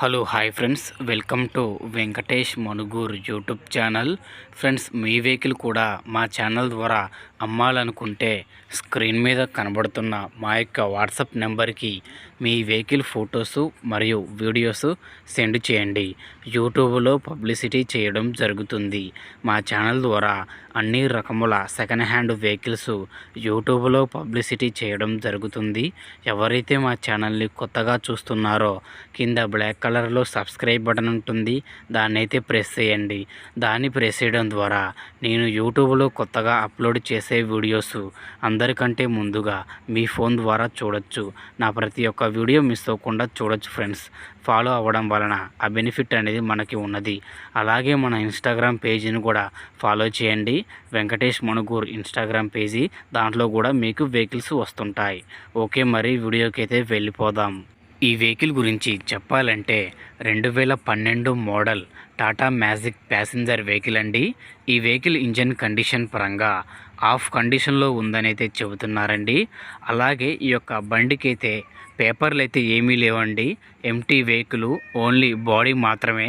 Hello hi friends, welcome to Venkatesh Manuguru YouTube channel. Friends, me vehicle కూడా మా channel ద్వారా అమ్మాలనుకుంటే స్క్రీన్ మీద కనబడుతున్న మా యొక్క వాట్సాప్ నెంబర్కి మీ వెహికల్ ఫొటోస్ మరియు వీడియోస్ సెండ్ చేయండి. యూట్యూబ్లో పబ్లిసిటీ చేయడం జరుగుతుంది. మా ఛానల్ ద్వారా అన్ని రకముల సెకండ్ హ్యాండ్ వెహికల్స్ యూట్యూబ్లో పబ్లిసిటీ చేయడం జరుగుతుంది. ఎవరైతే మా ఛానల్ని కొత్తగా చూస్తున్నారో కింద బ్లాక్ కలర్లో సబ్స్క్రైబ్ బటన్ ఉంటుంది, దాన్ని అయితే ప్రెస్ చేయండి. దాన్ని ప్రెస్ చేయడం ద్వారా నేను యూట్యూబ్లో కొత్తగా అప్లోడ్ చేసే వీడియోస్ అందరికంటే ముందుగా మీ ఫోన్ ద్వారా చూడొచ్చు. నా ప్రతి ఒక్క వీడియో మిస్ అవ్వకుండా చూడొచ్చు ఫ్రెండ్స్. ఫాలో అవ్వడం వలన ఆ బెనిఫిట్ అనేది మనకి ఉన్నది. అలాగే మన ఇన్స్టాగ్రామ్ పేజీని కూడా ఫాలో చేయండి. వెంకటేష్ మనుగూర్ ఇన్స్టాగ్రామ్ పేజీ, దాంట్లో కూడా మీకు వెహికల్స్ వస్తుంటాయి. ఓకే, మరి వీడియోకి అయితే వెళ్ళిపోదాం. ఈ వెహికల్ గురించి చెప్పాలంటే 2012 model Tata magic passenger vehicle అండి. ఈ వెహికల్ ఇంజన్ కండిషన్ పరంగా ఆఫ్ కండిషన్లో ఉందని అయితే చెబుతున్నారండి. అలాగే ఈ యొక్క బండికి అయితే పేపర్లు అయితే ఏమీ లేవండి. ఎంటీ వెహికల్, ఓన్లీ బాడీ మాత్రమే.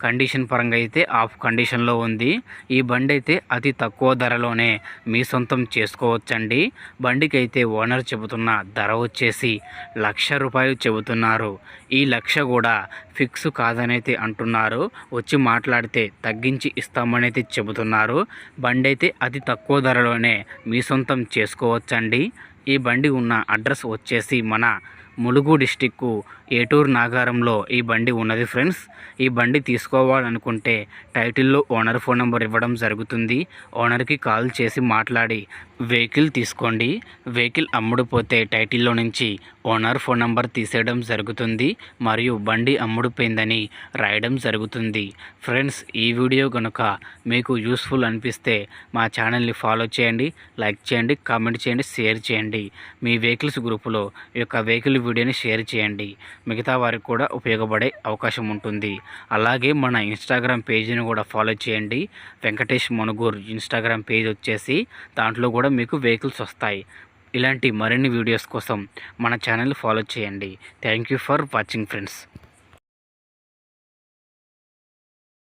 కండిషన్ పరంగా అయితే ఆఫ్ కండిషన్లో ఉంది. ఈ బండి అయితే అతి తక్కువ ధరలోనే మీ సొంతం చేసుకోవచ్చండి. బండికి అయితే ఓనర్ చెబుతున్న ధర వచ్చేసి ₹1,00,000 చెబుతున్నారు. ఈ 1,00,000 కూడా ఫిక్స్ కాదనైతే అంటున్నారు. వచ్చి మాట్లాడితే తగ్గించి ఇస్తామనైతే చెబుతున్నారు. బండి అయితే అతి తక్కువ ధరలోనే మీ సొంతం చేసుకోవచ్చండి. ఈ బండి ఉన్న అడ్రస్ వచ్చేసి మన ములుగు డిస్టిక్కు ఏటూరు నాగారంలో ఈ బండి ఉన్నది ఫ్రెండ్స్. ఈ బండి తీసుకోవాలనుకుంటే టైటిల్లో ఓనర్ ఫోన్ నెంబర్ ఇవ్వడం జరుగుతుంది. ఓనర్కి కాల్ చేసి మాట్లాడి వెహికల్ తీసుకోండి. వెహికల్ అమ్ముడుపోతే టైటిల్లో నుంచి ఓనర్ ఫోన్ నెంబర్ తీసేయడం జరుగుతుంది మరియు బండి అమ్ముడుపోయిందని రాయడం జరుగుతుంది. ఫ్రెండ్స్, ఈ వీడియో కనుక మీకు యూస్ఫుల్ అనిపిస్తే మా ఛానల్ని ఫాలో చేయండి, లైక్ చేయండి, కామెంట్ చేయండి, షేర్ చేయండి. మీ వెహికల్స్ గ్రూపులో ఈ యొక్క వెహికల్ వీడియోని షేర్ చేయండి. మిగతా వారికి కూడా ఉపయోగపడే అవకాశం ఉంటుంది. అలాగే మన ఇన్స్టాగ్రామ్ పేజీని కూడా ఫాలో చేయండి. వెంకటేష్ మనుగూర్ ఇన్స్టాగ్రామ్ పేజ్ వచ్చేసి దాంట్లో కూడా మీకు వెహికల్స్ వస్తాయి. ఇలాంటి మరిన్ని వీడియోస్ కోసం మన ఛానల్ ఫాలో చేయండి. Thank you for watching friends.